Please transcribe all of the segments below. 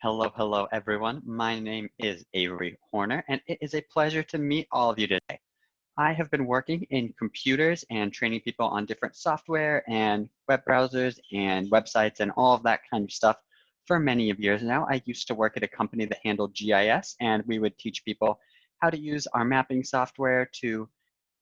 Hello, everyone. My name is Avery Horner, and it is a pleasure to meet all of you today. I have been working in computers and training people on different software and web browsers and websites and all of that kind of stuff for many of years now. I used to work at a company that handled GIS, and we would teach people how to use our mapping software to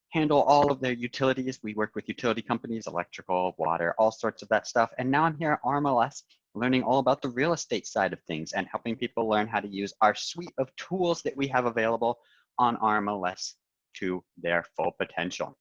handle all of their utilities. We work with utility companies, electrical, water, all sorts of that stuff. And now I'm here at RMLS learning all about the real estate side of things and helping people learn how to use our suite of tools that we have available on RMLS to their full potential.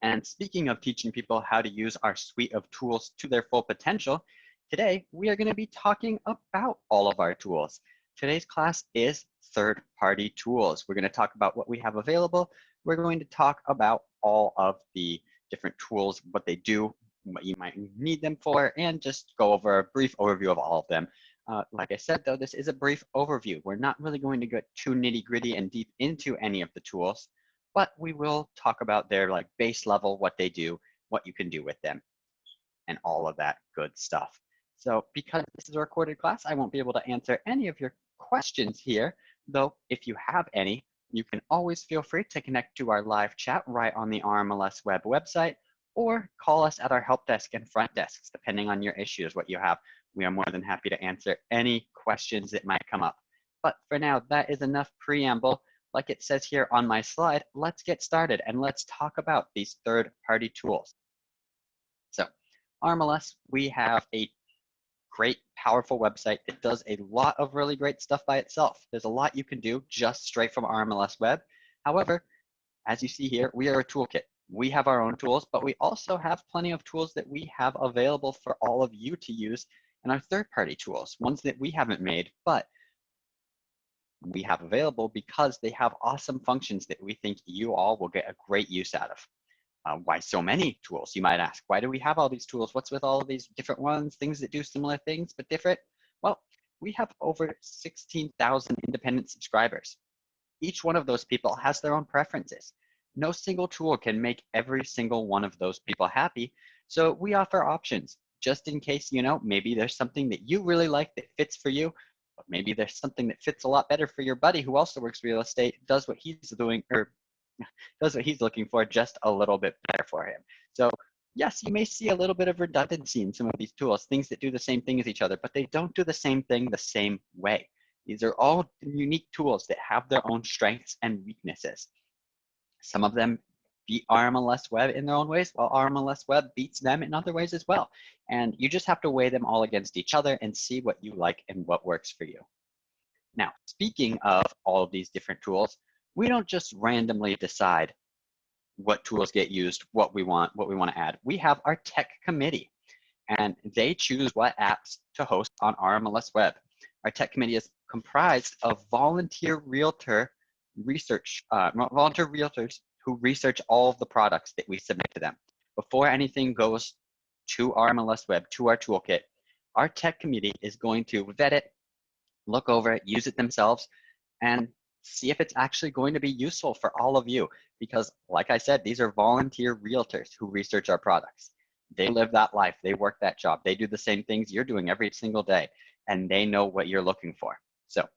And speaking of teaching people how to use our suite of tools to their full potential, today we are going to be talking about all of our tools. Today's class is third-party tools. We're going to talk about what we have available. We're going to talk about all of the different tools, what they do, what you might need them for, and just go over a brief overview of all of them. Like I said, though, this is a brief overview. We're not really going to get too nitty-gritty and deep into any of the tools, but we will talk about their base level, what they do, what you can do with them, and all of that good stuff. So because this is a recorded class, I won't be able to answer any of your questions here, though if you have any, you can always feel free to connect to our live chat right on the RMLSweb website, or call us at our help desk and front desks, depending on your issues, what you have. We are more than happy to answer any questions that might come up. But for now, that is enough preamble. Like it says here on my slide, let's get started and let's talk about these third-party tools. So RMLS, we have a great, powerful website that does a lot of really great stuff by itself. There's a lot you can do just straight from RMLS Web. However, as you see here, we are a toolkit. We have our own tools, but we also have plenty of tools that we have available for all of you to use in our third-party tools, ones that we haven't made, but we have available because they have awesome functions that we think you all will get a great use out of. Why so many tools, you might ask? Why do we have all these tools? What's with all of these different ones, things that do similar things but different? Well, we have over 16,000 independent subscribers. Each one of those people has their own preferences. No single tool can make every single one of those people happy, so we offer options just in case, maybe there's something that you really like that fits for you, but maybe there's something that fits a lot better for your buddy who also works real estate, does what he's doing, or does what he's looking for just a little bit better for him. So yes, you may see a little bit of redundancy in some of these tools, things that do the same thing as each other, but they don't do the same thing the same way. These are all unique tools that have their own strengths and weaknesses. Some of them beat RMLS Web in their own ways, while RMLS Web beats them in other ways as well. And you just have to weigh them all against each other and see what you like and what works for you. Now, speaking of all of these different tools, we don't just randomly decide what tools get used, what we want to add. We have our tech committee, and they choose what apps to host on RMLS Web. Our tech committee is comprised of volunteer realtors who research all of the products that we submit to them. Before anything goes to RMLS Web, to our toolkit, our tech committee is going to vet it, look over it, use it themselves, and see if it's actually going to be useful for all of you. Because like I said, these are volunteer realtors who research our products. They live that life, they work that job, they do the same things you're doing every single day, and they know what you're looking for. So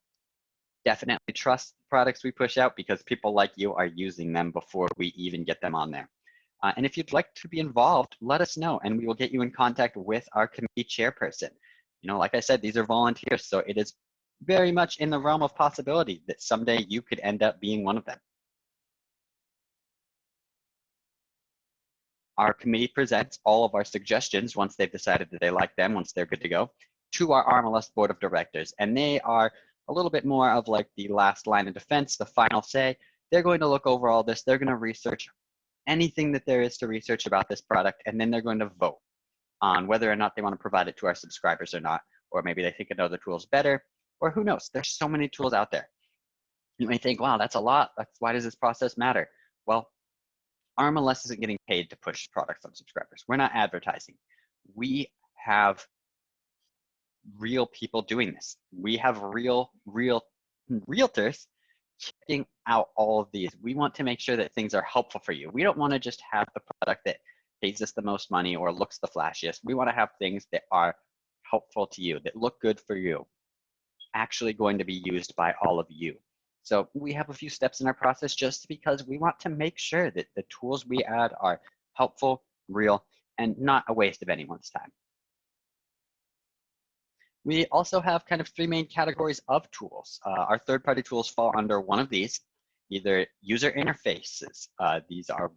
definitely trust the products we push out because people like you are using them before we even get them on there. And if you'd like to be involved, let us know and we will get you in contact with our committee chairperson. Like I said, these are volunteers, so it is very much in the realm of possibility that someday you could end up being one of them. Our committee presents all of our suggestions once they've decided that they like them, once they're good to go, to our RMLS board of directors. And they are a little bit more of like the last line of defense, the final say. They're going to look over all this. They're going to research anything that there is to research about this product, and then they're going to vote on whether or not they want to provide it to our subscribers or not, or maybe they think another tool is better, or who knows? There's so many tools out there. You may think, wow, that's a lot. Why does this process matter? Well, RMLS isn't getting paid to push products on subscribers. We're not advertising. We have real people doing this. We have real realtors checking out all of these. We want to make sure that things are helpful for you. We don't want to just have the product that pays us the most money or looks the flashiest. We want to have things that are helpful to you, that look good for you. actually going to be used by all of you. So we have a few steps in our process just because we want to make sure that the tools we add are helpful, real, and not a waste of anyone's time. We also have kind of three main categories of tools. Our third-party tools fall under one of these, either user interfaces. These are,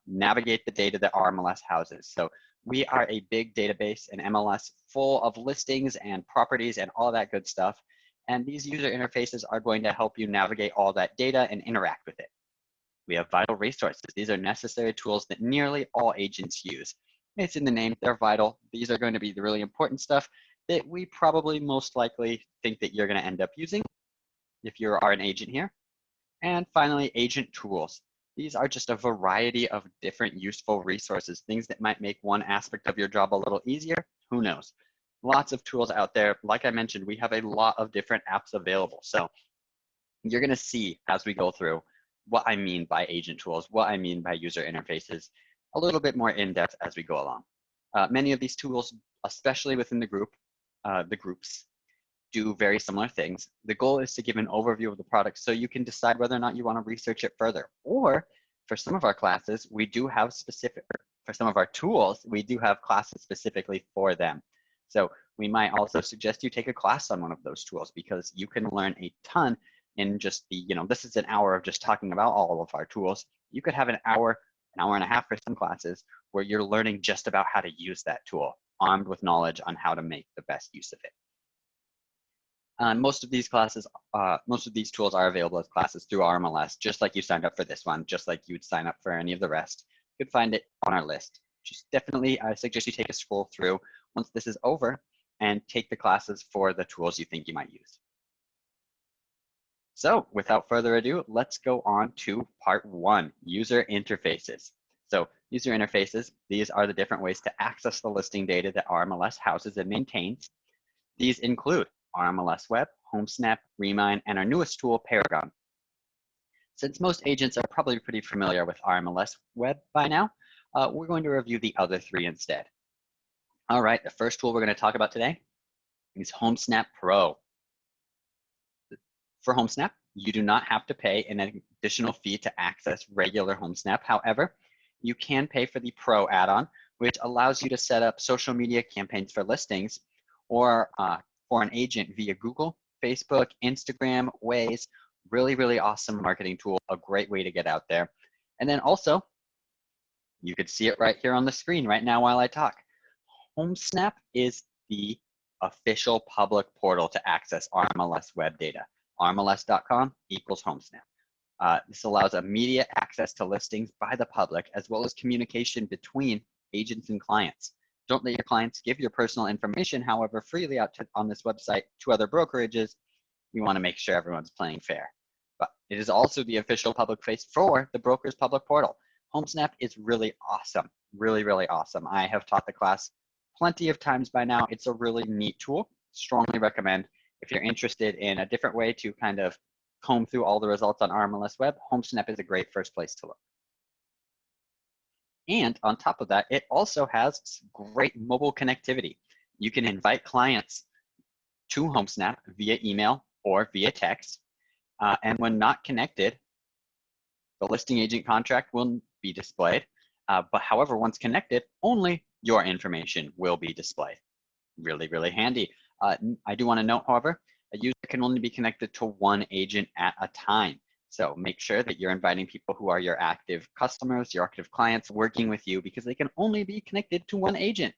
navigate the data that RMLS houses. So we are a big database in MLS full of listings and properties and all that good stuff. And these user interfaces are going to help you navigate all that data and interact with it. We have vital resources. These are necessary tools that nearly all agents use. It's in the name, they're vital. These are going to be the really important stuff that we probably most likely think that you're going to end up using if you are an agent here. And finally, agent tools. These are just a variety of different useful resources, things that might make one aspect of your job a little easier. Who knows? Lots of tools out there. Like I mentioned, we have a lot of different apps available. So you're going to see as we go through what I mean by agent tools, what I mean by user interfaces, a little bit more in depth as we go along. Many of these tools, especially within the groups, do very similar things. The goal is to give an overview of the product so you can decide whether or not you want to research it further. Or for some of our classes, we do have for some of our tools, we do have classes specifically for them. So we might also suggest you take a class on one of those tools because you can learn a ton in just this is an hour of just talking about all of our tools. You could have an hour and a half for some classes where you're learning just about how to use that tool, armed with knowledge on how to make the best use of it. Most of these tools are available as classes through RMLS, just like you signed up for this one, just like you would sign up for any of the rest. You could find it on our list. Just definitely, I suggest you take a scroll through once this is over and take the classes for the tools you think you might use. So without further ado, let's go on to part one, user interfaces. So user interfaces, these are the different ways to access the listing data that RMLS houses and maintains. These include RMLSweb, Homesnap, Remine, and our newest tool, Paragon. Since most agents are probably pretty familiar with RMLSweb by now, we're going to review the other three instead. All right, the first tool we're going to talk about today is Homesnap Pro. For Homesnap, you do not have to pay an additional fee to access regular Homesnap. However, you can pay for the Pro add-on, which allows you to set up social media campaigns for listings or for an agent via Google, Facebook, Instagram, Waze. Really, really awesome marketing tool, a great way to get out there. And then also, you could see it right here on the screen right now while I talk. Homesnap is the official public portal to access RMLS web data. RMLS.com equals Homesnap. This allows immediate access to listings by the public, as well as communication between agents and clients. Don't let your clients give your personal information, however, freely out on this website to other brokerages. You want to make sure everyone's playing fair. But it is also the official public face for the broker's public portal. Homesnap is really awesome, really, really awesome. I have taught the class plenty of times by now. It's a really neat tool. Strongly recommend. If you're interested in a different way to kind of comb through all the results on RMLS Web, Homesnap is a great first place to look. And on top of that, it also has great mobile connectivity. You can invite clients to Homesnap via email or via text. And when not connected, the listing agent contract will be displayed. But however, once connected, only your information will be displayed. Really, really handy. I do want to note, however, a user can only be connected to one agent at a time. So make sure that you're inviting people who are your active customers, your active clients working with you, because they can only be connected to one agent.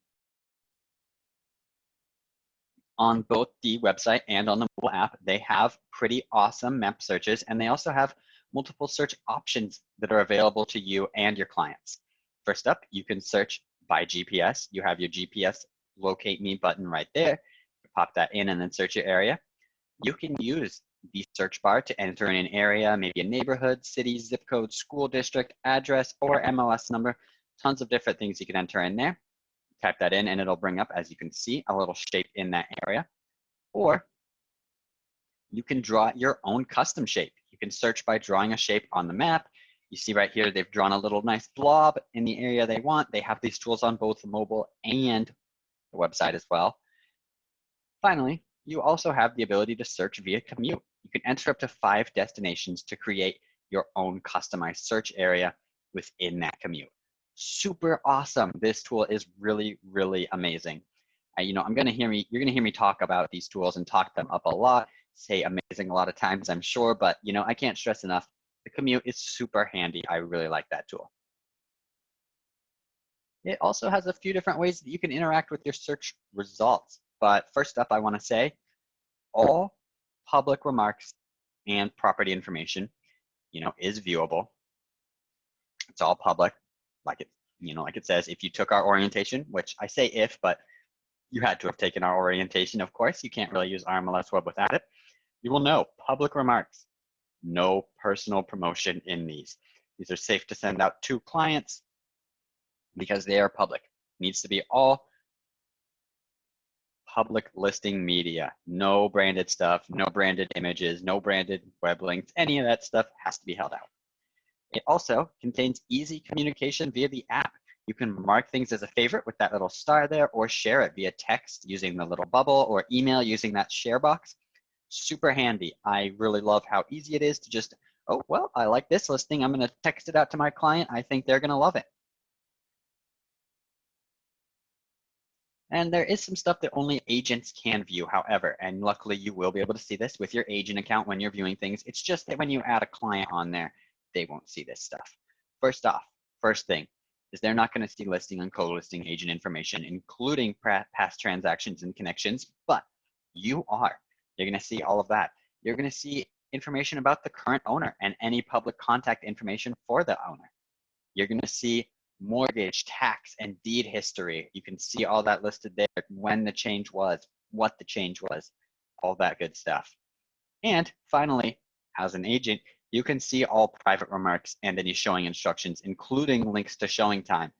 On both the website and on the mobile app, they have pretty awesome map searches, and they also have multiple search options that are available to you and your clients. First up, you can search by GPS. You have your GPS locate me button right there. You pop that in and then search your area. You can use the search bar to enter in an area, maybe a neighborhood, city, zip code, school district, address, or MLS number. Tons of different things you can enter in there. Type that in and it'll bring up, as you can see, a little shape in that area. Or you can draw your own custom shape. You can search by drawing a shape on the map. You see right here, they've drawn a little nice blob in the area they want. They have these tools on both mobile and the website as well. Finally, You also have the ability to search via commute. You can enter up to 5 destinations to create your own customized search area within that commute. Super awesome. This tool is really, really amazing. You're gonna hear me talk about these tools and talk them up a lot, say amazing a lot of times, I'm sure, but I can't stress enough. The commute is super handy. I really like that tool. It also has a few different ways that you can interact with your search results. But first up, I want to say all public remarks and property information, is viewable. It's all public, like it says. If you took our orientation, which I say if, but you had to have taken our orientation, of course. You can't really use RMLSweb without it. You will know public remarks, no personal promotion in these. These are safe to send out to clients because they are public. Needs to be all public listing media. No branded stuff, no branded images, no branded web links. Any of that stuff has to be held out. It also contains easy communication via the app. You can mark things as a favorite with that little star there, or share it via text using the little bubble, or email using that share box. Super handy. I really love how easy it is to just, oh, well, I like this listing. I'm going to text it out to my client. I think they're going to love it. And there is some stuff that only agents can view, however, and luckily you will be able to see this with your agent account when you're viewing things. It's just that when you add a client on there, they won't see this stuff. First thing is they're not going to see listing and co-listing agent information, including past transactions and connections, but you are. You're going to see all of that. You're going to see information about the current owner and any public contact information for the owner. You're going to see mortgage, tax, and deed history. You can see all that listed there, when the change was, what the change was, all that good stuff. And finally, as an agent, you can see all private remarks and any showing instructions, including links to ShowingTime,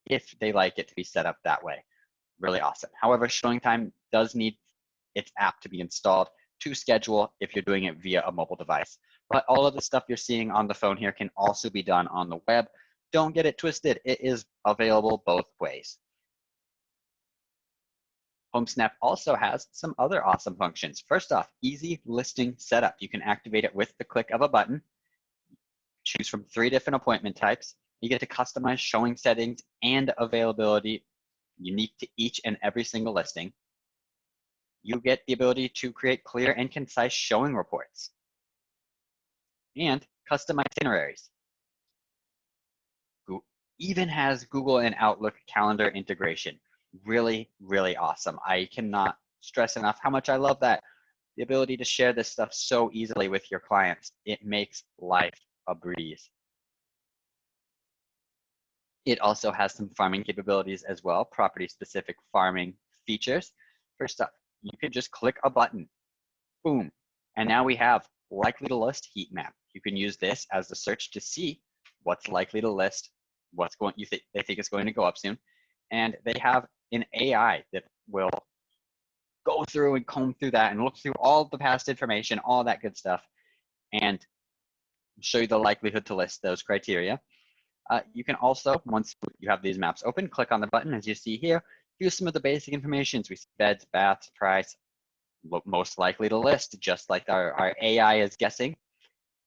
if they like it to be set up that way. Really awesome. However, ShowingTime does need its app to be installed to schedule if you're doing it via a mobile device. But all of the stuff you're seeing on the phone here can also be done on the web. Don't get it twisted. It is available both ways. Homesnap also has some other awesome functions. First off, easy listing setup. You can activate it with the click of a button. Choose from 3 different appointment types. You get to customize showing settings and availability unique to each and every single listing. You get the ability to create clear and concise showing reports and custom itineraries. Even has Google and Outlook calendar integration. Really, really awesome. I cannot stress enough how much I love that. The ability to share this stuff so easily with your clients. It makes life a breeze. It also has some farming capabilities as well, property-specific farming features. First up, you can just click a button, boom, and now we have likely to list heat map. You can use this as the search to see what's likely to list, they think is going to go up soon, and they have an AI that will go through and comb through that and look through all the past information, all that good stuff, and show you the likelihood to list those criteria. You can also, once you have these maps open, click on the button as you see here, view some of the basic information. So we see beds, baths, price, most likely to list, just like our AI is guessing.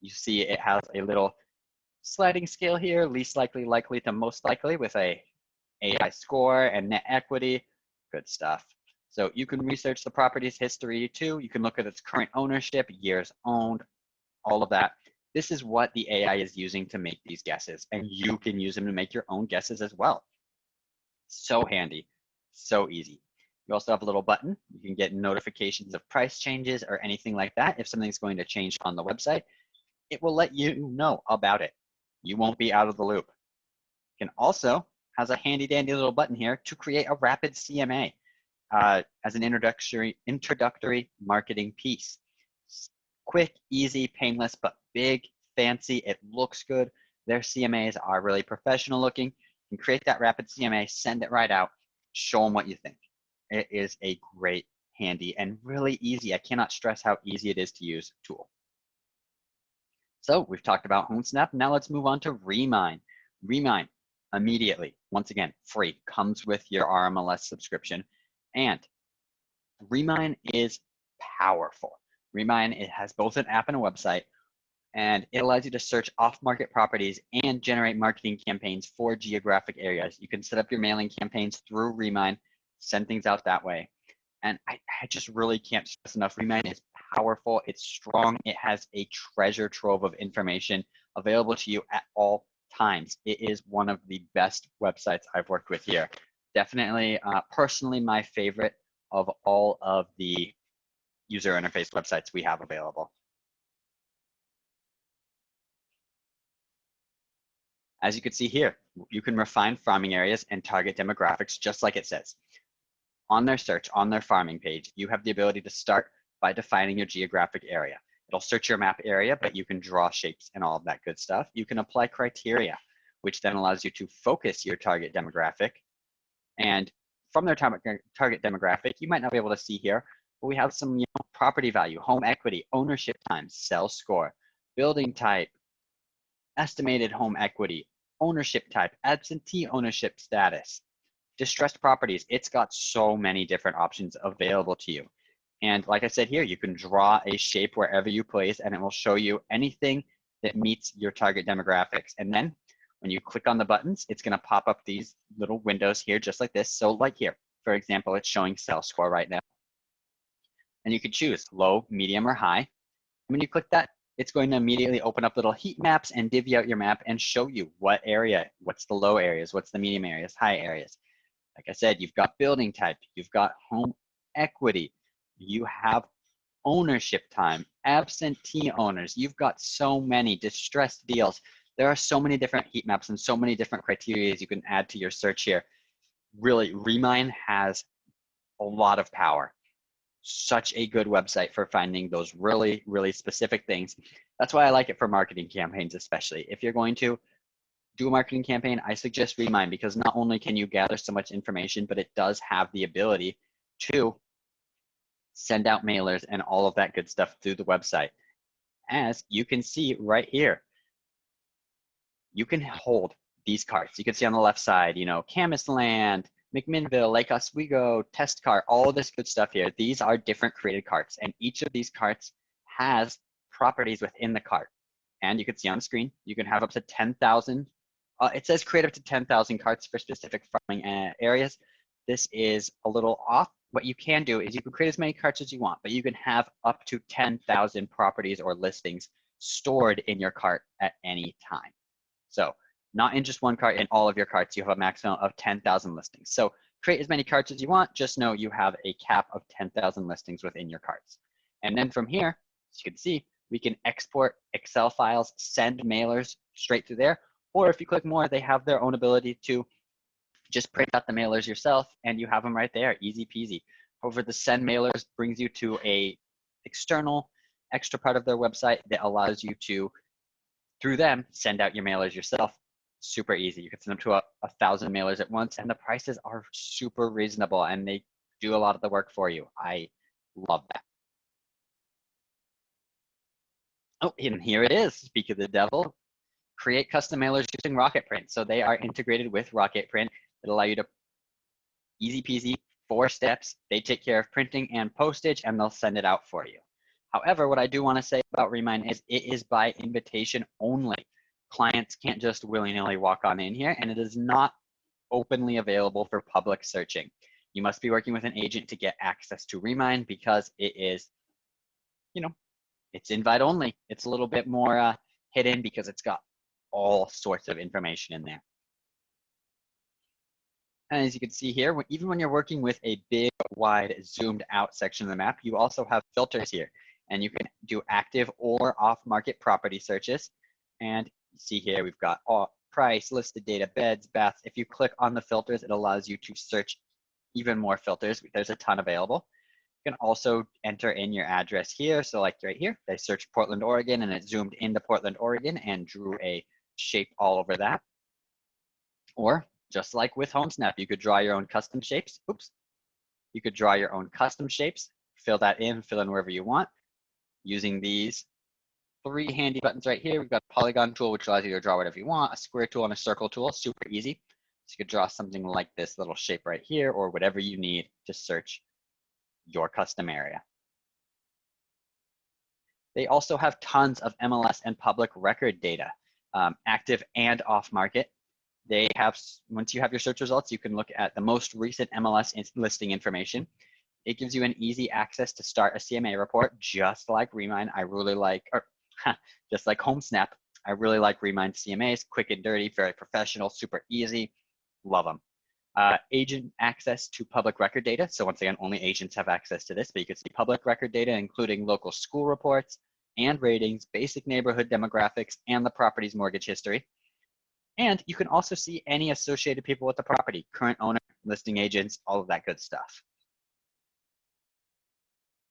You see it has a little sliding scale here, least likely, likely to most likely with a AI score and net equity, good stuff. So you can research the property's history too. You can look at its current ownership, years owned, all of that. This is what the AI is using to make these guesses, and you can use them to make your own guesses as well. So handy, so easy. You also have a little button. You can get notifications of price changes or anything like that. If something's going to change on the website, it will let you know about it. You won't be out of the loop. You can also has a handy dandy little button here to create a rapid CMA as an introductory marketing piece. Quick, easy, painless, but big, fancy. It looks good. Their CMAs are really professional looking. You can create that rapid CMA, send it right out, show them what you think. It is a great, handy, and really easy. I cannot stress how easy it is to use tool. So we've talked about Homesnap. Now let's move on to Remine. Remine, immediately, once again, free, comes with your RMLS subscription. And Remine is powerful. Remine, it has both an app and a website, and it allows you to search off-market properties and generate marketing campaigns for geographic areas. You can set up your mailing campaigns through Remine, send things out that way. And I just really can't stress enough, Remine is powerful, it's strong, it has a treasure trove of information available to you at all times. It is one of the best websites I've worked with here. Definitely, personally, my favorite of all of the user interface websites we have available. As you can see here, you can refine farming areas and target demographics just like it says. On their search, on their farming page, you have the ability to start by defining your geographic area. It'll search your map area, but you can draw shapes and all of that good stuff. You can apply criteria, which then allows you to focus your target demographic. And from their target demographic, you might not be able to see here, but we have some property value, home equity, ownership time, sell score, building type, estimated home equity, ownership type, absentee ownership status, distressed properties. It's got so many different options available to you. And like I said here, you can draw a shape wherever you place, and it will show you anything that meets your target demographics. And then when you click on the buttons, it's going to pop up these little windows here, just like this. So like here, for example, it's showing sales score right now. And you can choose low, medium, or high. And when you click that, it's going to immediately open up little heat maps and divvy out your map and show you what area, what's the low areas, what's the medium areas, high areas. Like I said, you've got building type, you've got home equity, you have ownership time, absentee owners, you've got so many distressed deals. There are so many different heat maps and so many different criteria you can add to your search here. Really, Remine has a lot of power. Such a good website for finding those really, really specific things. That's why I like it for marketing campaigns, especially. If you're going to do a marketing campaign, I suggest Remine, because not only can you gather so much information, but it does have the ability to send out mailers and all of that good stuff through the website. As you can see right here, you can hold these carts. You can see on the left side, Camas Land, McMinnville, Lake Oswego, Test Cart, all this good stuff here. These are different created carts, and each of these carts has properties within the cart. And you can see on the screen, you can have up to 10,000. It says create up to 10,000 carts for specific farming areas. This is a little off. What you can do is you can create as many carts as you want, but you can have up to 10,000 properties or listings stored in your cart at any time. So not in just one cart, in all of your carts, you have a maximum of 10,000 listings. So create as many carts as you want, just know you have a cap of 10,000 listings within your carts. And then from here, as you can see, we can export Excel files, send mailers straight through there, or if you click more, they have their own ability to just print out the mailers yourself and you have them right there, easy peasy. However, the send mailers brings you to a external extra part of their website that allows you to, through them, send out your mailers yourself. Super easy. You can send them to 1,000 mailers at once, and the prices are super reasonable and they do a lot of the work for you. I love that. Oh, and here it is. Speak of the devil. Create custom mailers using Rocketprint. So they are integrated with Rocketprint that allow you to easy peasy, 4 steps. They take care of printing and postage, and they'll send it out for you. However, what I do want to say about Remine is it is by invitation only. Clients can't just willy-nilly walk on in here, and it is not openly available for public searching. You must be working with an agent to get access to Remine because it is, it's invite only. It's a little bit more hidden because it's got all sorts of information in there. And as you can see here, even when you're working with a big, wide, zoomed out section of the map, you also have filters here. And you can do active or off-market property searches. And you see here, we've got all price, listed data, beds, baths. If you click on the filters, it allows you to search even more filters. There's a ton available. You can also enter in your address here. So like right here, I searched Portland, Oregon, and it zoomed into Portland, Oregon and drew a shape all over that. Or just like with Homesnap, you could draw your own custom shapes. Oops. You could draw your own custom shapes, fill that in, fill in wherever you want. Using these 3 handy buttons right here, we've got a polygon tool, which allows you to draw whatever you want, a square tool and a circle tool, super easy. So you could draw something like this little shape right here, or whatever you need to search your custom area. They also have tons of MLS and public record data, active and off market. They have, once you have your search results, you can look at the most recent MLS listing information. It gives you an easy access to start a CMA report, just like Remine. I really like, or just like Homesnap. I really like Remine CMAs, quick and dirty, very professional, super easy. Love them. Agent access to public record data. So once again, only agents have access to this, but you can see public record data, including local school reports and ratings, basic neighborhood demographics, and the property's mortgage history. And you can also see any associated people with the property, current owner, listing agents, all of that good stuff.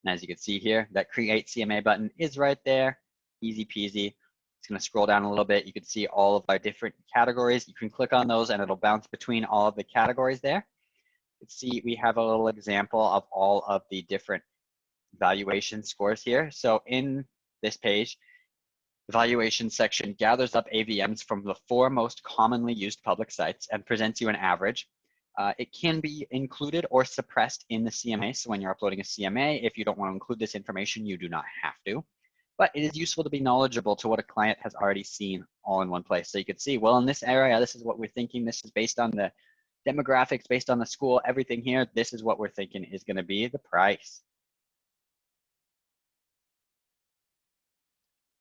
And as you can see here, that Create CMA button is right there, easy peasy. It's going to scroll down a little bit. You can see all of our different categories. You can click on those and it'll bounce between all of the categories there. You can see we have a little example of all of the different valuation scores here. So in this page, the valuation section gathers up AVMs from the 4 most commonly used public sites and presents you an average. It can be included or suppressed in the CMA. So when you're uploading a CMA, if you don't want to include this information, you do not have to. But it is useful to be knowledgeable to what a client has already seen all in one place. So you can see, well, in this area, this is what we're thinking. This is based on the demographics, based on the school, everything here. This is what we're thinking is going to be the price.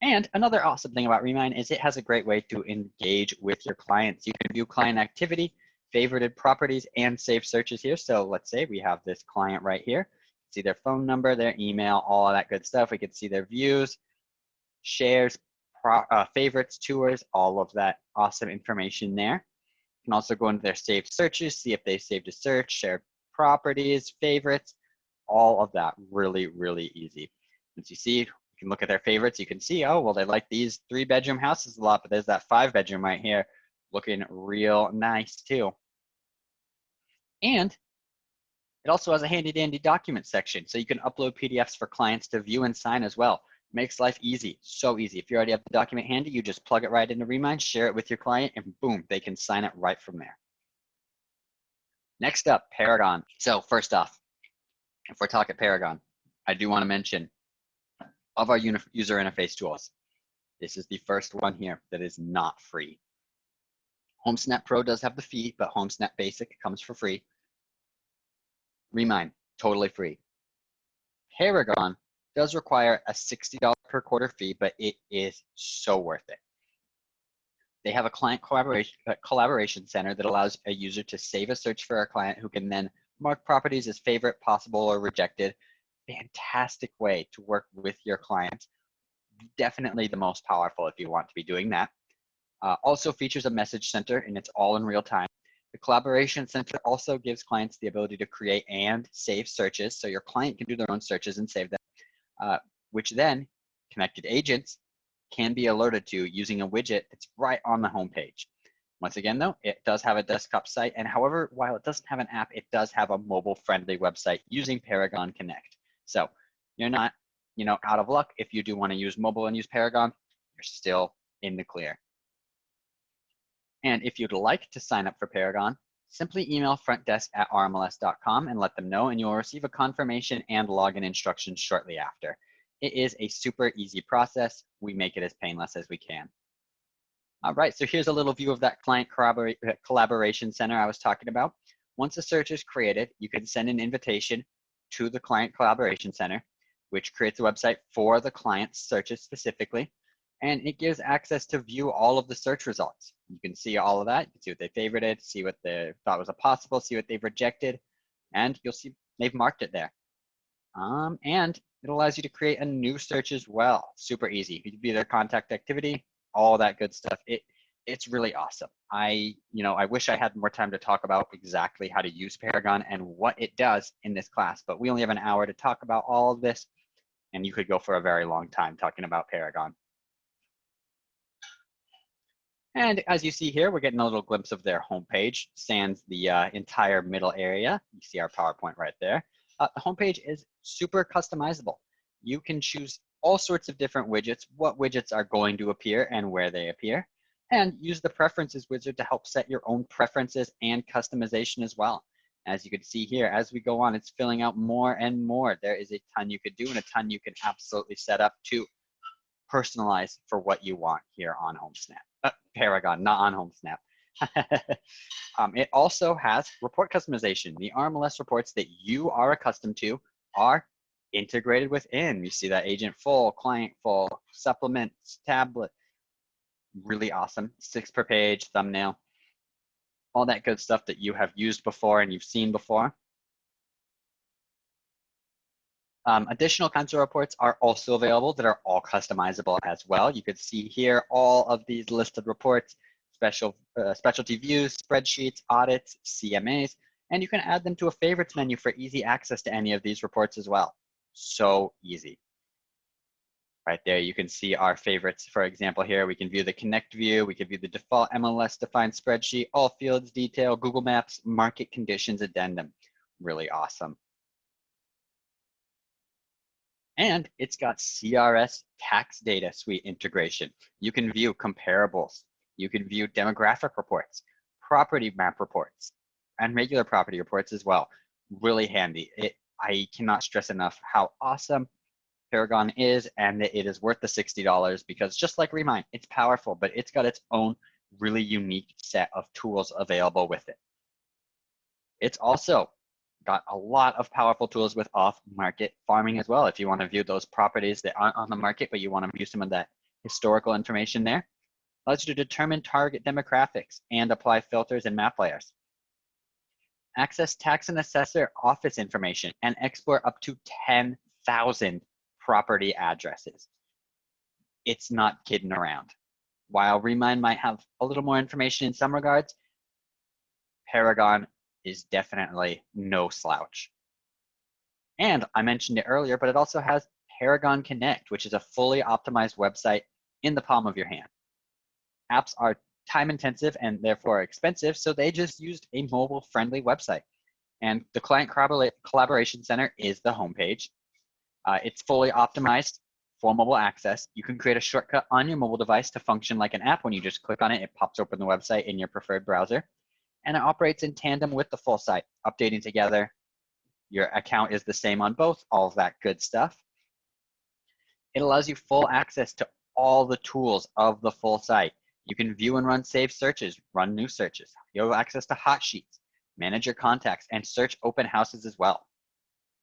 And another awesome thing about Remine is it has a great way to engage with your clients. You can view client activity, favorited properties, and save searches here. So let's say we have this client right here. See their phone number, their email, all of that good stuff. We can see their views, shares, favorites, tours, all of that awesome information there. You can also go into their saved searches, see if they saved a search, shared properties, favorites, all of that really, really easy. Once you see, you can look at their favorites, you can see, oh, well, they like these 3-bedroom houses a lot, but there's that 5-bedroom right here looking real nice too. And it also has a handy dandy document section, so you can upload PDFs for clients to view and sign as well. Makes life easy, so easy. If you already have the document handy, you just plug it right into Remine, share it with your client, and boom, they can sign it right from there. Next up, Paragon. So first off, if we're talking Paragon, I do want to mention of our user interface tools, this is the first one here that is not free. Homesnap Pro does have the fee, but Homesnap Basic comes for free. Remine, totally free. Paragon does require a $60 per quarter fee, but it is so worth it. They have a client collaboration center that allows a user to save a search for a client who can then mark properties as favorite, possible, or rejected. Fantastic way to work with your clients. Definitely the most powerful if you want to be doing that. Also features a message center, and it's all in real time. The collaboration center also gives clients the ability to create and save searches, so your client can do their own searches and save them, which then connected agents can be alerted to using a widget that's right on the homepage. Once again, though, it does have a desktop site, and however, while it doesn't have an app, it does have a mobile-friendly website using Paragon Connect. So you're not, out of luck if you do want to use mobile and use Paragon. You're still in the clear. And if you'd like to sign up for Paragon, simply email frontdesk@rmls.com and let them know, and you'll receive a confirmation and login instructions shortly after. It is a super easy process. We make it as painless as we can. All right, so here's a little view of that client collaboration center I was talking about. Once a search is created, you can send an invitation to the client collaboration center, which creates a website for the client's searches specifically. And it gives access to view all of the search results. You can see all of that. You can see what they favorited, see what they thought was a possible, see what they've rejected, and you'll see they've marked it there. And it allows you to create a new search as well. Super easy. You can view their contact activity, all that good stuff. It's really awesome. I wish I had more time to talk about exactly how to use Paragon and what it does in this class, but we only have an hour to talk about all of this, and you could go for a very long time talking about Paragon. And as you see here, we're getting a little glimpse of their homepage, sans the entire middle area. You see our PowerPoint right there. The homepage is super customizable. You can choose all sorts of different widgets, what widgets are going to appear and where they appear, and use the preferences wizard to help set your own preferences and customization as well. As you can see here, as we go on, it's filling out more and more. There is a ton you could do and a ton you can absolutely set up too. personalize for what you want here on Homesnap. Paragon, not on Homesnap. It also has report customization. The RMLS reports that you are accustomed to are integrated within. You see that agent full, client full, supplements, tablet. Really awesome. 6 per page, thumbnail. All that good stuff that you have used before and you've seen before. Additional kinds of reports are also available that are all customizable as well. You could see here all of these listed reports, specialty views, spreadsheets, audits, CMAs, and you can add them to a favorites menu for easy access to any of these reports as well. So easy. Right there, you can see our favorites. For example, here we can view the Connect view, we can view the default MLS defined spreadsheet, all fields detail, Google Maps, market conditions addendum. Really awesome. And it's got CRS tax data suite integration. You can view comparables. You can view demographic reports, property map reports, and regular property reports as well. Really handy. I cannot stress enough how awesome Paragon is, and that it is worth the $60 because just like Remine, it's powerful, but it's got its own really unique set of tools available with it. It's also got a lot of powerful tools with off-market farming as well. If you want to view those properties that aren't on the market, but you want to view some of that historical information there, allows you to determine target demographics and apply filters and map layers. Access tax and assessor office information and export up to 10,000 property addresses. It's not kidding around. While Remine might have a little more information in some regards, Paragon is definitely no slouch. And I mentioned it earlier, but it also has Paragon Connect, which is a fully optimized website in the palm of your hand. Apps are time intensive and therefore expensive, so they just used a mobile friendly website. And the Client Collaboration Center is the homepage. It's fully optimized for mobile access. You can create a shortcut on your mobile device to function like an app. When you just click on it, it pops open the website in your preferred browser. And it operates in tandem with the full site, updating together. Your account is the same on both, all of that good stuff. It allows you full access to all the tools of the full site. You can view and run saved searches, run new searches. You have access to hot sheets, manage your contacts, and search open houses as well.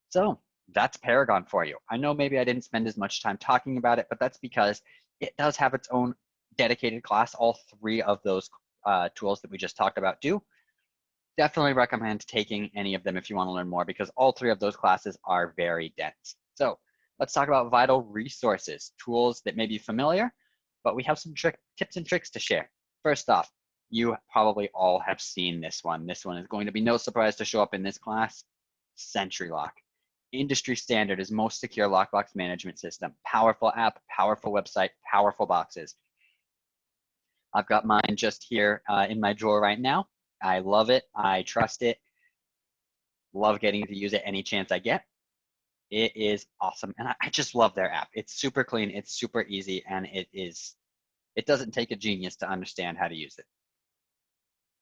So that's Paragon for you. I know maybe I didn't spend as much time talking about it, but that's because it does have its own dedicated class. All 3 of those tools that we just talked about do. Definitely recommend taking any of them if you want to learn more, because all 3 of those classes are very dense. So let's talk about vital resources, tools that may be familiar, but we have some tips and tricks to share. First off, you probably all have seen this one. This one is going to be no surprise to show up in this class. SentriLock. Industry standard is most secure lockbox management system. Powerful app, powerful website, powerful boxes. I've got mine just here in my drawer right now. I love it. I trust it. Love getting to use it any chance I get. It is awesome. And I just love their app. It's super clean. It's super easy. And it doesn't take a genius to understand how to use it.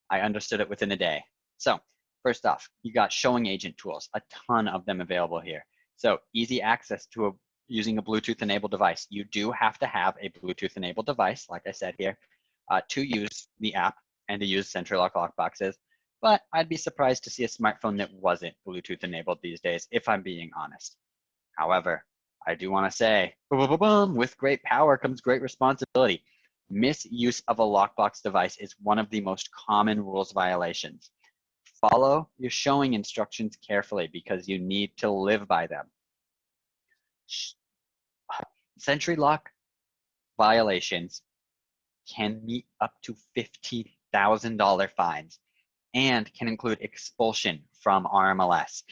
I understood it within a day. So first off, you got showing agent tools, a ton of them available here. So easy access to using a Bluetooth enabled device. You do have to have a Bluetooth enabled device, like I said here, to use the app and to use SentriLock lockboxes. But I'd be surprised to see a smartphone that wasn't Bluetooth enabled these days, if I'm being honest. However, I do want to say, with great power comes great responsibility. Misuse of a lockbox device is one of the most common rules violations. Follow your showing instructions carefully because you need to live by them. SentriLock violations can meet up to $15,000 fines and can include expulsion from RMLS.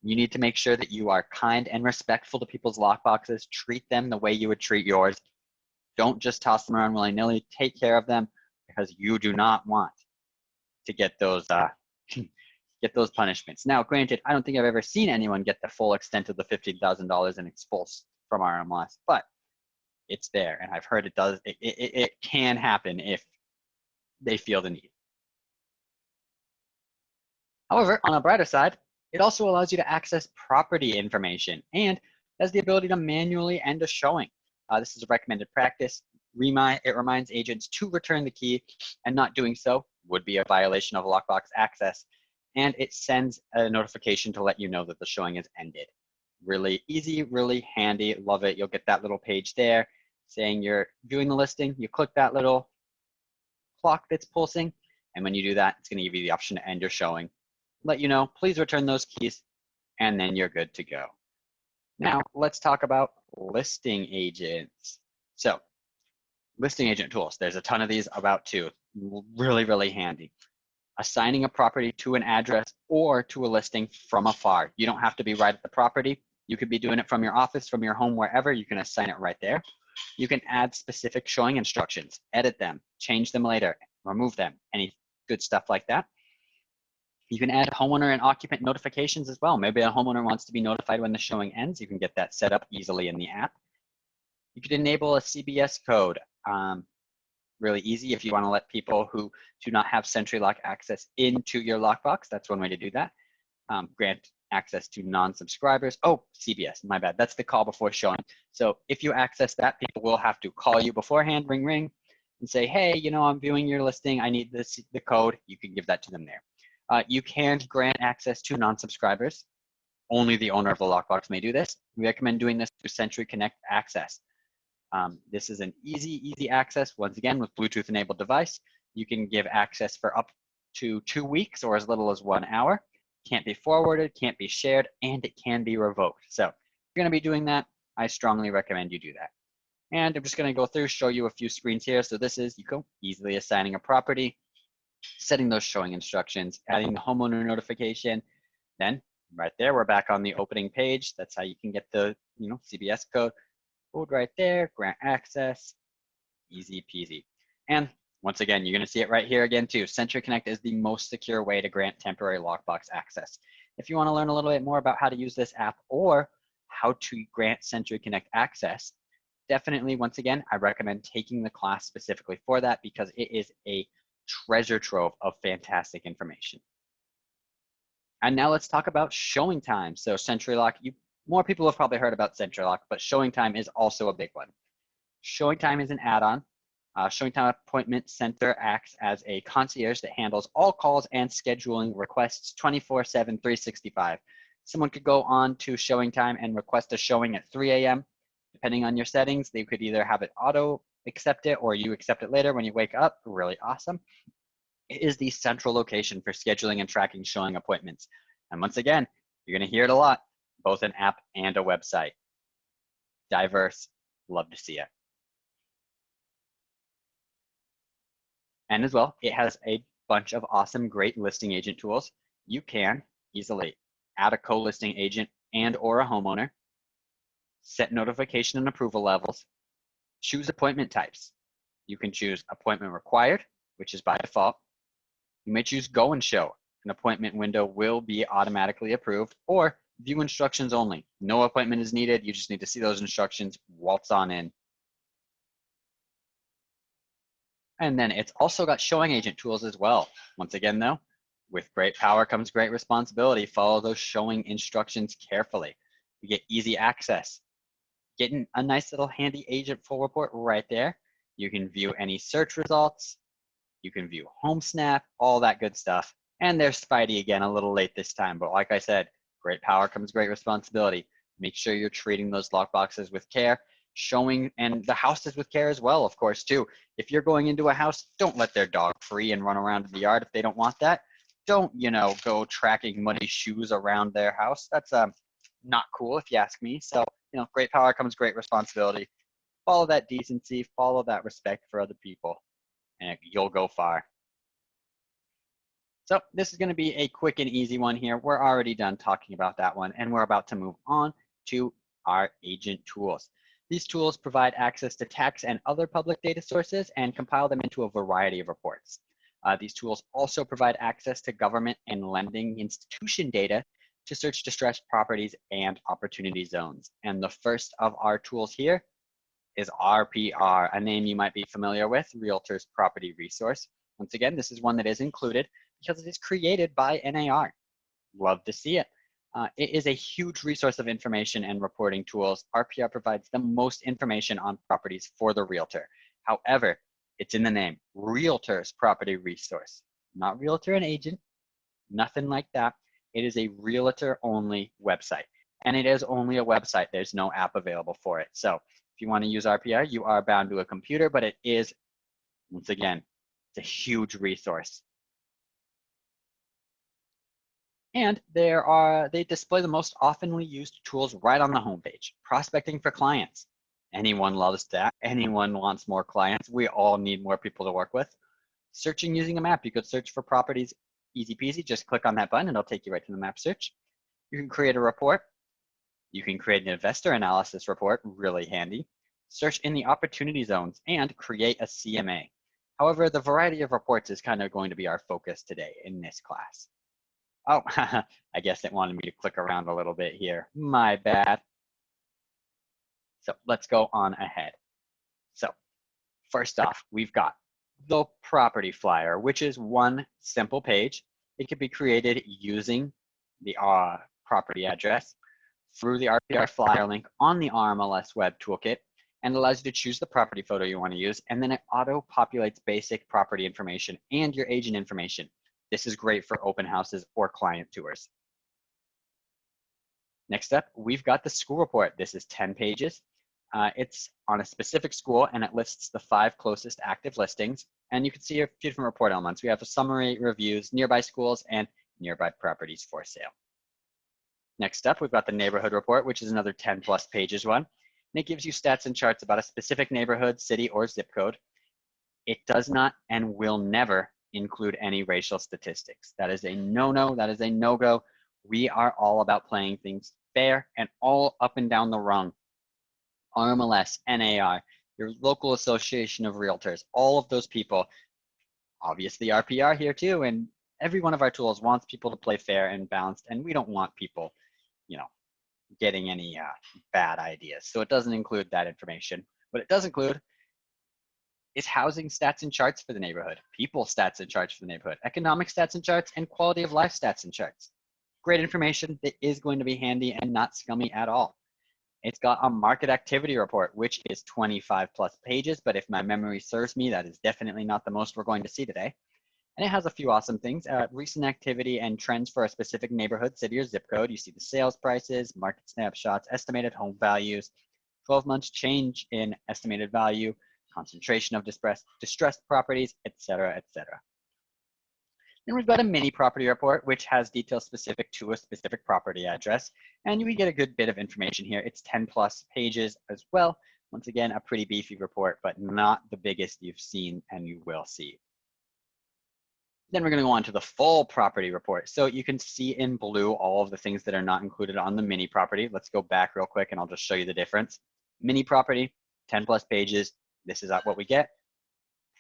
You need to make sure that you are kind and respectful to people's lockboxes. Treat them the way you would treat yours. Don't just toss them around willy-nilly. Take care of them because you do not want to get those punishments. Now, granted, I don't think I've ever seen anyone get the full extent of the $15,000 and expulsed from RMLS, but it's there, and I've heard it can happen if they feel the need. However, on a brighter side, it also allows you to access property information and has the ability to manually end a showing. This is a recommended practice. Remine, it reminds agents to return the key, and not doing so would be a violation of lockbox access. And it sends a notification to let you know that the showing is ended. Really easy, really handy, love it. You'll get that little page there saying you're viewing the listing. You click that little clock that's pulsing, and when you do that, it's going to give you the option to end your showing. Let you know, please return those keys, and then you're good to go. Now, let's talk about listing agents. So, listing agent tools, there's a ton of these about too. Really, really handy. Assigning a property to an address or to a listing from afar. You don't have to be right at the property. You could be doing it from your office, from your home, wherever. You can assign it right there. You can add specific showing instructions, edit them, change them later, remove them, any good stuff like that. You can add homeowner and occupant notifications as well. Maybe a homeowner wants to be notified when the showing ends. You can get that set up easily in the app. You could enable a CBS code. Really easy if you want to let people who do not have SentriLock access into your lockbox. That's one way to do that. Grant access to non-subscribers. Oh, CBS, my bad. That's the call before showing. So if you access that, people will have to call you beforehand, ring, ring, and say, hey, you know, I'm viewing your listing. I need the code. You can give that to them there. You can grant access to non-subscribers. Only the owner of the lockbox may do this. We recommend doing this through SentriConnect access. This is an easy access. Once again, with Bluetooth enabled device, you can give access for up to 2 weeks or as little as 1 hour. Can't be forwarded, can't be shared, and it can be revoked. So if you're going to be doing that, I strongly recommend you do that. And I'm just going to go through, show you a few screens here. So this is, you go easily assigning a property, setting those showing instructions, adding the homeowner notification. Then right there, we're back on the opening page. That's how you can get the CBS code. Code right there, grant access, easy peasy. And once again, you're going to see it right here again too. SentriConnect is the most secure way to grant temporary lockbox access. If you want to learn a little bit more about how to use this app or how to grant SentriConnect access, definitely, once again, I recommend taking the class specifically for that because it is a treasure trove of fantastic information. And now let's talk about ShowingTime. So SentriLock, more people have probably heard about SentriLock, but ShowingTime is also a big one. ShowingTime is an add-on. ShowingTime Appointment Center acts as a concierge that handles all calls and scheduling requests 24/7, 365. Someone could go on to ShowingTime and request a showing at 3 a.m. Depending on your settings, they could either have it auto accept it or you accept it later when you wake up. Really awesome. It is the central location for scheduling and tracking showing appointments. And once again, you're going to hear it a lot, both an app and a website. Diverse, love to see it. And as well, it has a bunch of awesome, great listing agent tools. You can easily add a co-listing agent and or a homeowner, set notification and approval levels, choose appointment types. You can choose appointment required, which is by default. You may choose go and show. An appointment window will be automatically approved, or view instructions only. No appointment is needed. You just need to see those instructions, waltz on in. And then it's also got showing agent tools as well. Once again, though, with great power comes great responsibility. Follow those showing instructions carefully. You get easy access. Getting a nice little handy agent full report right there. You can view any search results. You can view Homesnap, all that good stuff. And there's Spidey again, a little late this time. But like I said, great power comes great responsibility. Make sure you're treating those lockboxes with care. Showing and the houses with care as well, of course, too. If you're going into a house, don't let their dog free and run around in the yard if they don't want that. Don't, go tracking muddy shoes around their house. That's not cool if you ask me. So, great power comes great responsibility. Follow that decency, follow that respect for other people, and you'll go far. So this is going to be a quick and easy one here. We're already done talking about that one, and we're about to move on to our agent tools. These tools provide access to tax and other public data sources and compile them into a variety of reports. These tools also provide access to government and lending institution data to search distressed properties and opportunity zones. And the first of our tools here is RPR, a name you might be familiar with, Realtors Property Resource. Once again, this is one that is included because it is created by NAR. Love to see it. It is a huge resource of information and reporting tools. RPR provides the most information on properties for the realtor. However, it's in the name, Realtor's Property Resource. Not realtor and agent, nothing like that. It is a realtor-only website. And it is only a website. There's no app available for it. So if you want to use RPR, you are bound to a computer, but it is, once again, it's a huge resource. And they display the most oftenly used tools right on the homepage. Prospecting for clients. Anyone loves that. Anyone wants more clients. We all need more people to work with. Searching using a map. You could search for properties, easy peasy. Just click on that button and it'll take you right to the map search. You can create a report. You can create an investor analysis report, really handy. Search in the opportunity zones and create a CMA. However, the variety of reports is kind of going to be our focus today in this class. Oh, I guess it wanted me to click around a little bit here. My bad. So let's go on ahead. So first off, we've got the property flyer, which is one simple page. It can be created using the property address through the RPR flyer link on the RMLSweb Toolkit, and allows you to choose the property photo you want to use, and then it auto-populates basic property information and your agent information. This is great for open houses or client tours. Next up, we've got the school report. This is 10 pages. It's on a specific school, and it lists the 5 closest active listings. And you can see a few different report elements. We have a summary, reviews, nearby schools, and nearby properties for sale. Next up, we've got the neighborhood report, which is another 10+ pages one. And it gives you stats and charts about a specific neighborhood, city, or zip code. It does not and will never include any racial statistics. That is a no-no, that is a no-go. We are all about playing things fair and all up and down the rung. RMLS, NAR, your local association of realtors, all of those people, obviously RPR here too, and every one of our tools wants people to play fair and balanced, and we don't want people, getting any bad ideas. So it doesn't include that information. What it does include is housing stats and charts for the neighborhood, people stats and charts for the neighborhood, economic stats and charts, and quality of life stats and charts. Great information that is going to be handy and not scummy at all. It's got a market activity report, which is 25+ pages, but if my memory serves me, that is definitely not the most we're going to see today. And it has a few awesome things. Recent activity and trends for a specific neighborhood, city, or zip code. You see the sales prices, market snapshots, estimated home values, 12 months change in estimated value, concentration of distressed properties, etc., etc. Then we've got a mini property report, which has details specific to a specific property address. And we get a good bit of information here. It's 10+ pages as well. Once again, a pretty beefy report, but not the biggest you've seen and you will see. Then we're going to go on to the full property report. So you can see in blue all of the things that are not included on the mini property. Let's go back real quick and I'll just show you the difference. Mini property, 10+ pages. This is what we get.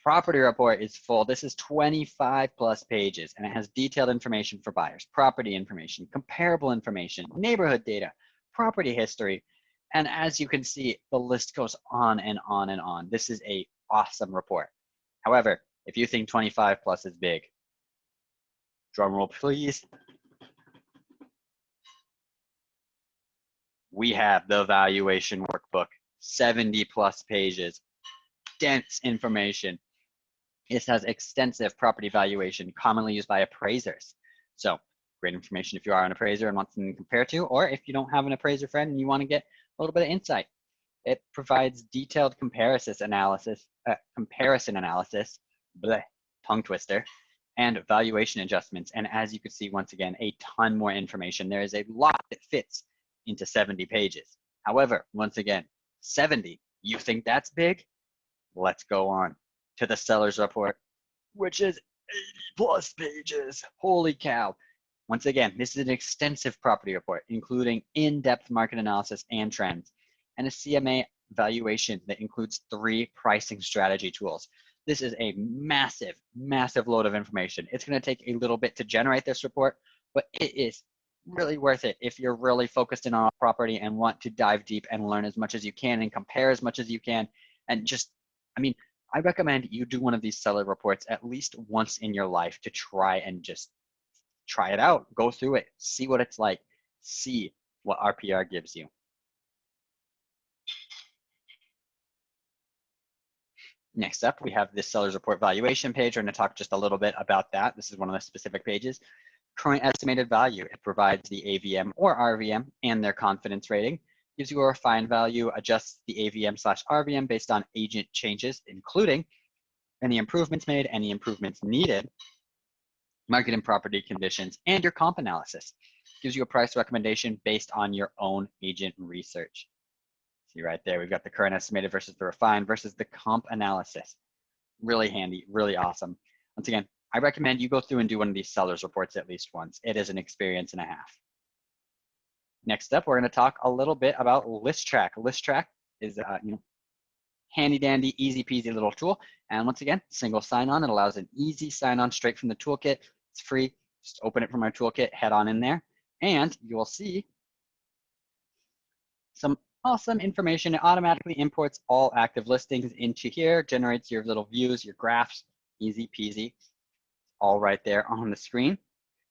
Property report is full. This is 25+ pages, and it has detailed information for buyers, property information, comparable information, neighborhood data, property history. And as you can see, the list goes on and on and on. This is an awesome report. However, if you think 25+ is big, drum roll please. We have the valuation workbook, 70+ pages, dense information. This has extensive property valuation, commonly used by appraisers. So great information if you are an appraiser and want something to compare to, or if you don't have an appraiser friend and you want to get a little bit of insight. It provides detailed comparison analysis, tongue twister, and valuation adjustments. And as you can see, once again, a ton more information. There is a lot that fits into 70 pages. However, once again, 70, you think that's big? Let's go on to the seller's report, which is 80+ pages. Holy cow. Once again, this is an extensive property report, including in-depth market analysis and trends, and a CMA valuation that includes 3 pricing strategy tools. This is a massive, massive load of information. It's going to take a little bit to generate this report, but it is really worth it if you're really focused in on a property and want to dive deep and learn as much as you can and compare as much as you can. And just, I recommend you do one of these seller reports at least once in your life to try and just try it out, go through it, see what it's like, see what RPR gives you. Next up, we have this seller's report valuation page. We're going to talk just a little bit about that. This is one of the specific pages. Current estimated value. It provides the AVM or RVM and their confidence rating. Gives you a refined value, adjusts the AVM/RVM based on agent changes, including any improvements made, any improvements needed, market and property conditions, and your comp analysis. Gives you a price recommendation based on your own agent research. See right there, we've got the current estimated versus the refined versus the comp analysis. Really handy, really awesome. Once again, I recommend you go through and do one of these sellers reports at least once. It is an experience and a half. Next up, we're going to talk a little bit about ListTrac. ListTrac is handy dandy, easy peasy little tool. And once again, single sign-on. It allows an easy sign-on straight from the toolkit. It's free. Just open it from our toolkit, head on in there, and you will see some awesome information. It automatically imports all active listings into here, generates your little views, your graphs, easy peasy, all right there on the screen.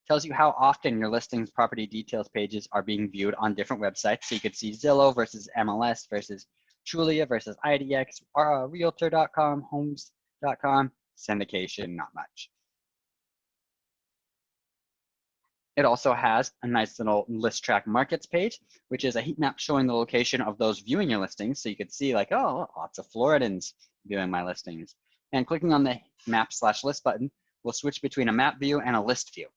Tells you how often your listings property details pages are being viewed on different websites. So you could see Zillow versus MLS versus Trulia versus IDX, Realtor.com, Homes.com, syndication, not much. It also has a nice little ListTrac markets page, which is a heat map showing the location of those viewing your listings. So you could see like, oh, lots of Floridans viewing my listings. And clicking on the map/list button will switch between a map view and a list view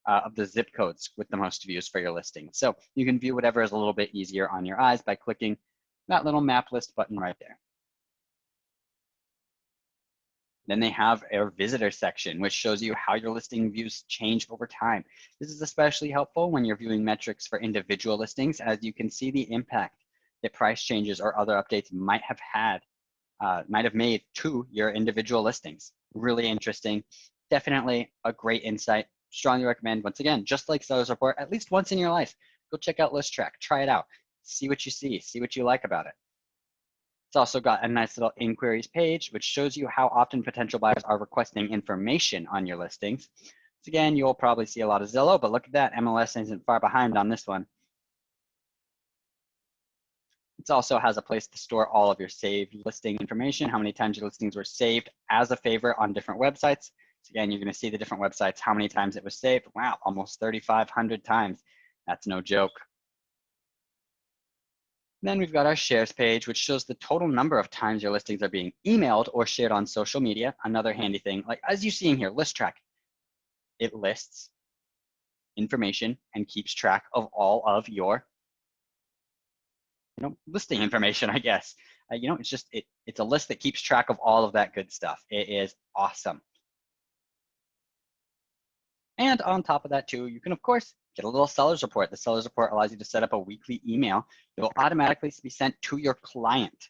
of the zip codes with the most views for your listing. So you can view whatever is a little bit easier on your eyes by clicking that little map list button right there. Then they have a visitor section, which shows you how your listing views change over time. This is especially helpful when you're viewing metrics for individual listings, as you can see the impact that price changes or other updates might have made to your individual listings. Really interesting. Definitely a great insight. Strongly recommend, once again, just like Seller's Report, at least once in your life, go check out ListTrac, try it out, see what you see what you like about it. It's also got a nice little inquiries page, which shows you how often potential buyers are requesting information on your listings. So again, you'll probably see a lot of Zillow, but look at that, MLS isn't far behind on this one. It also has a place to store all of your saved listing information, how many times your listings were saved as a favorite on different websites. So again, you're going to see the different websites, how many times it was saved. Wow, almost 3,500 times. That's no joke. Then we've got our shares page, which shows the total number of times your listings are being emailed or shared on social media. Another handy thing, like as you see in here, ListTrac, it lists information and keeps track of all of your listing information, I guess. It's a list that keeps track of all of that good stuff. It is awesome. And on top of that too, you can of course get a little seller's report. The seller's report allows you to set up a weekly email that will automatically be sent to your client.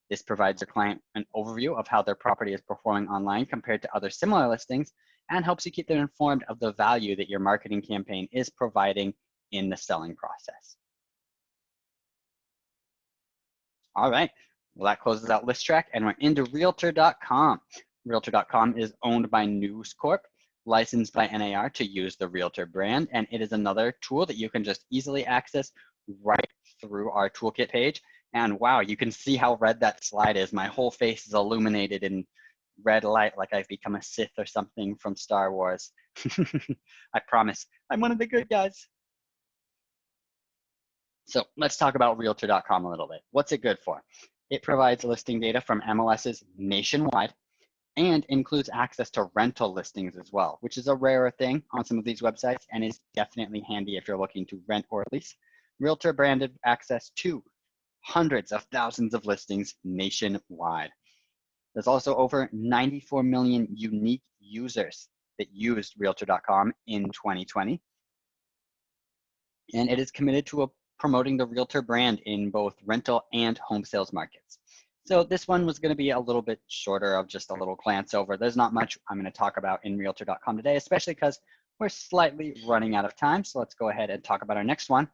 This provides your client an overview of how their property is performing online compared to other similar listings and helps you keep them informed of the value that your marketing campaign is providing in the selling process. All right, well, that closes out ListTrac and we're into Realtor.com. Realtor.com is owned by News Corp, licensed by NAR to use the Realtor brand, and it is another tool that you can just easily access right through our toolkit page. And wow, you can see how red that slide is. My whole face is illuminated in red light like I've become a Sith or something from Star Wars. I promise, I'm one of the good guys. So let's talk about Realtor.com a little bit. What's it good for? It provides listing data from MLSs nationwide and includes access to rental listings as well, which is a rarer thing on some of these websites and is definitely handy if you're looking to rent or lease. Realtor branded access to hundreds of thousands of listings nationwide. There's also over 94 million unique users that used Realtor.com in 2020. And it is committed to promoting the Realtor brand in both rental and home sales markets. So this one was going to be a little bit shorter of just a little glance over. There's not much I'm going to talk about in Realtor.com today, especially because we're slightly running out of time. So let's go ahead and talk about our next one,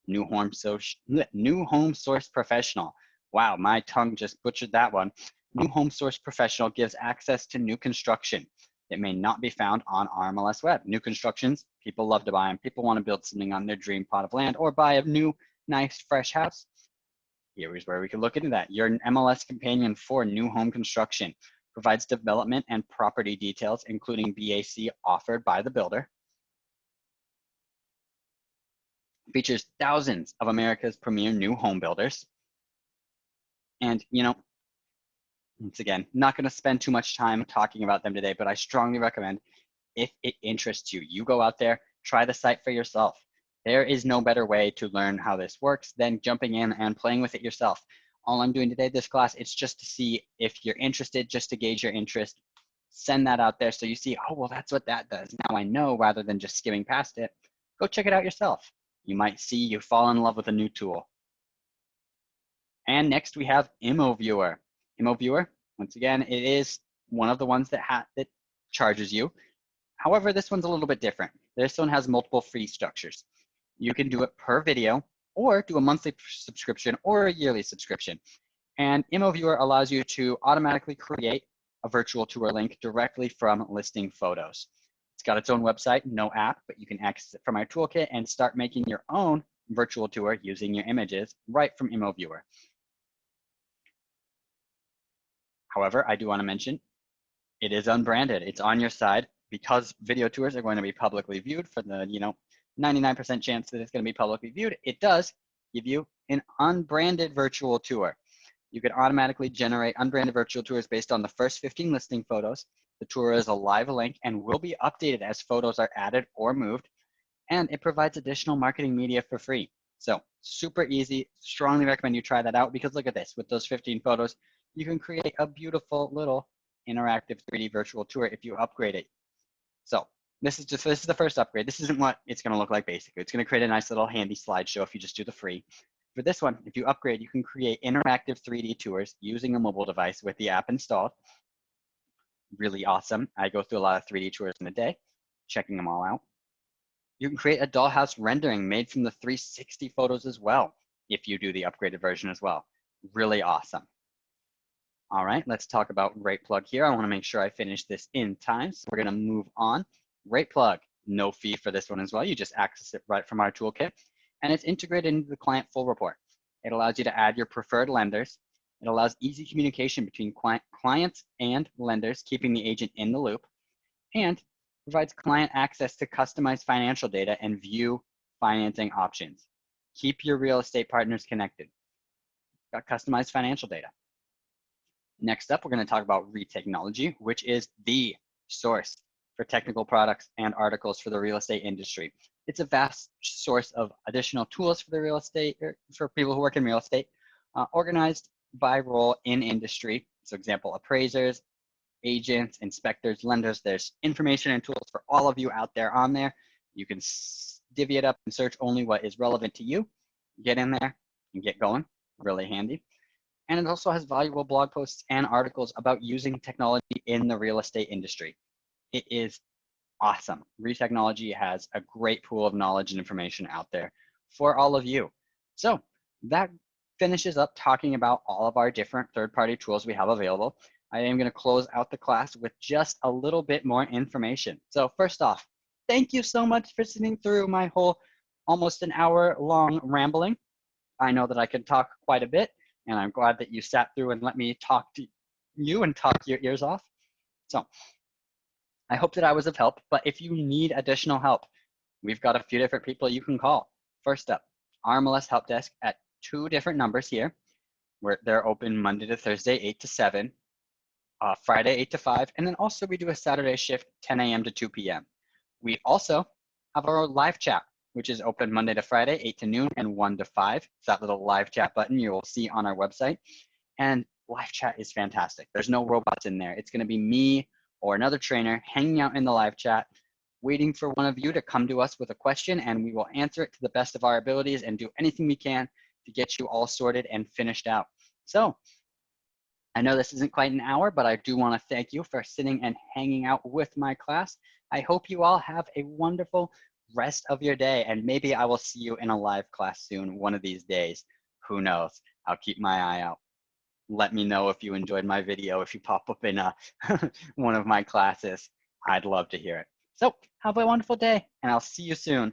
New Home Source Professional. Wow, my tongue just butchered that one. New Home Source Professional gives access to new construction, It may not be found on RMLS Web. New constructions, people love to buy them. People want to build something on their dream plot of land or buy a new, nice, fresh house. Here is where we can look into that. Your MLS companion for new home construction provides development and property details, including BAC offered by the builder. Features thousands of America's premier new home builders. And, you know, once again, not going to spend too much time talking about them today, but I strongly recommend, if it interests you, you go out there, try the site for yourself. There is no better way to learn how this works than jumping in and playing with it yourself. All I'm doing today, this class, it's just to see if you're interested, just to gauge your interest. Send that out there so you see, oh, well, that's what that does. Now I know, rather than just skimming past it. Go check it out yourself. You might see you fall in love with a new tool. And next we have Immoviewer. Immoviewer, once again, it is one of the ones that charges you. However, this one's a little bit different. This one has multiple free structures. You can do it per video, or do a monthly subscription or a yearly subscription. And Immoviewer allows you to automatically create a virtual tour link directly from listing photos. It's got its own website, no app, but you can access it from our toolkit and start making your own virtual tour using your images right from Immoviewer. However, I do want to mention, it is unbranded. It's on your side, because video tours are going to be publicly viewed. For the 99% chance that it's going to be publicly viewed, it does give you an unbranded virtual tour. You can automatically generate unbranded virtual tours based on the first 15 listing photos. The tour is a live link and will be updated as photos are added or moved, and it provides additional marketing media for free. So super easy. Strongly recommend you try that out, because look at this. With those 15 photos, you can create a beautiful little interactive 3D virtual tour if you upgrade it. So this is the first upgrade. This isn't what it's going to look like basically. It's going to create a nice little handy slideshow if you just do the free. For this one, if you upgrade, you can create interactive 3D tours using a mobile device with the app installed. Really awesome. I go through a lot of 3D tours in a day, checking them all out. You can create a dollhouse rendering made from the 360 photos as well, if you do the upgraded version as well. Really awesome. All right, let's talk about Rate Plug here. I want to make sure I finish this in time, so we're going to move on. Rate Plug, no fee for this one as well. You just access it right from our toolkit, and it's integrated into the client full report. It allows you to add your preferred lenders. It allows easy communication between clients and lenders, keeping the agent in the loop, and provides client access to customized financial data and view financing options. Keep your real estate partners connected. Got customized financial data. Next up, we're going to talk about Retechnology, which is the source for technical products and articles for the real estate industry. It's a vast source of additional tools for the real estate, or for people who work in real estate, organized by role in industry. So example, appraisers, agents, inspectors, lenders. There's information and tools for all of you out there on there. You can divvy it up and search only what is relevant to you. Get in there and get going. Really handy. And it also has valuable blog posts and articles about using technology in the real estate industry. It is awesome. Retechnology has a great pool of knowledge and information out there for all of you. So that finishes up talking about all of our different third-party tools we have available. I am going to close out the class with just a little bit more information. So first off, thank you so much for sitting through my whole almost an hour-long rambling. I know that I can talk quite a bit, and I'm glad that you sat through and let me talk to you and talk your ears off. So I hope that I was of help, but if you need additional help, we've got a few different people you can call. First up, RMLS Help Desk at 2 different numbers here, where they're open Monday to Thursday, 8 to 7, Friday, 8 to 5, and then also we do a Saturday shift, 10 a.m. to 2 p.m. We also have our live chat, which is open Monday to Friday, 8 to noon and 1 to 5. It's that little live chat button you will see on our website. And live chat is fantastic. There's no robots in there. It's going to be me or another trainer hanging out in the live chat, waiting for one of you to come to us with a question, and we will answer it to the best of our abilities and do anything we can to get you all sorted and finished out. So I know this isn't quite an hour, but I do want to thank you for sitting and hanging out with my class. I hope you all have a wonderful rest of your day, and maybe I will see you in a live class soon one of these days. Who knows? I'll keep my eye out. Let me know if you enjoyed my video, if you pop up in one of my classes. I'd love to hear it. So have a wonderful day, and I'll see you soon.